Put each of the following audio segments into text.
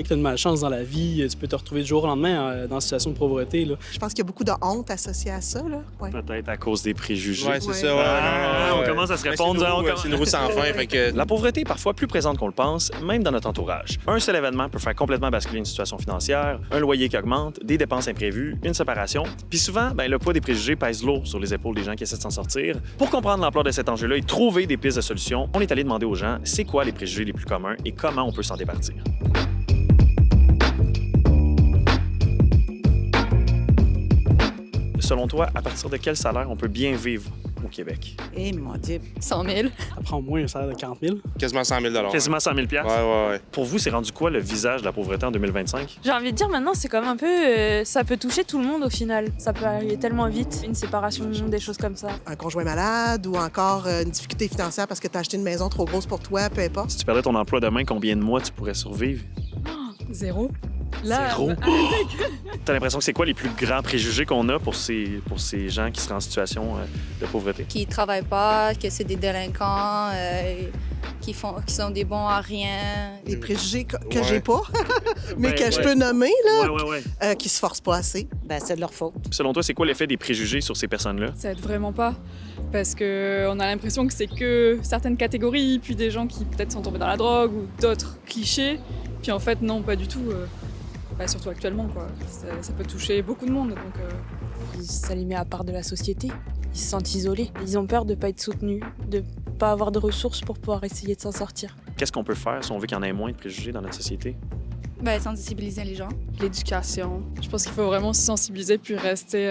Dès que tu as une malchance dans la vie, tu peux te retrouver du jour au lendemain dans une situation de pauvreté. Là. Je pense qu'il y a beaucoup de honte associée à ça. Là. Ouais. Peut-être à cause des préjugés. Ouais, c'est Ouais. ça. Ouais, On commence à se répondre. C'est une roue sans fin. Fait que... La pauvreté est parfois plus présente qu'on le pense, même dans notre entourage. Un seul événement peut faire complètement basculer une situation financière, un loyer qui augmente, des dépenses imprévues, une séparation. Puis souvent, le poids des préjugés pèse lourd sur les épaules des gens qui essaient de s'en sortir. Pour comprendre l'ampleur de cet enjeu-là et trouver des pistes de solutions, on est allé demander aux gens c'est quoi les préjugés les plus communs et comment on peut s'en départir. Selon toi, à partir de quel salaire on peut bien vivre au Québec? Eh, mon Dieu. 100 000. Ça prend au moins un salaire de 40 000. Quasiment 100 000 Quasiment 100 000 Ouais. Pour vous, c'est rendu quoi le visage de la pauvreté en 2025? J'ai envie de dire maintenant, c'est comme un peu. Ça peut toucher tout le monde au final. Ça peut arriver tellement vite, une séparation, des choses comme ça. Un conjoint malade ou encore une difficulté financière parce que tu as acheté une maison trop grosse pour toi, peu importe. Si tu perdais ton emploi demain, combien de mois tu pourrais survivre? 0. Zéro. T'as l'impression que c'est quoi les plus grands préjugés qu'on a pour ces gens qui seraient en situation de pauvreté? Qui travaillent pas, que c'est des délinquants, qui sont des bons à rien. Des préjugés que Ouais. j'ai pas, mais que je ouais. peux nommer, là, Ouais. qui se forcent pas assez. Ben, c'est de leur faute. Selon toi, c'est quoi l'effet des préjugés sur ces personnes-là? Ça aide vraiment pas. Parce qu'on a l'impression que c'est que certaines catégories, puis des gens qui peut-être sont tombés dans la drogue ou d'autres clichés. Puis en fait, non, pas du tout. Surtout actuellement, quoi. Ça peut toucher beaucoup de monde. Donc, Ça les met à part de la société. Ils se sentent isolés. Ils ont peur de ne pas être soutenus, de ne pas avoir de ressources pour pouvoir essayer de s'en sortir. Qu'est-ce qu'on peut faire si on veut qu'il y en ait moins de préjugés dans notre société? Ben, sensibiliser les gens. l'éducation. Je pense qu'il faut vraiment se sensibiliser puis rester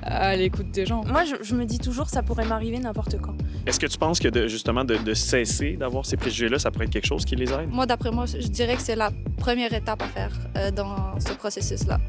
à l'écoute des gens. Moi, je me dis toujours, ça pourrait m'arriver n'importe quand. Est-ce que tu penses que de cesser d'avoir ces préjugés-là, ça pourrait être quelque chose qui les aide? Moi, d'après moi, je dirais que c'est la première étape à faire dans ce processus-là.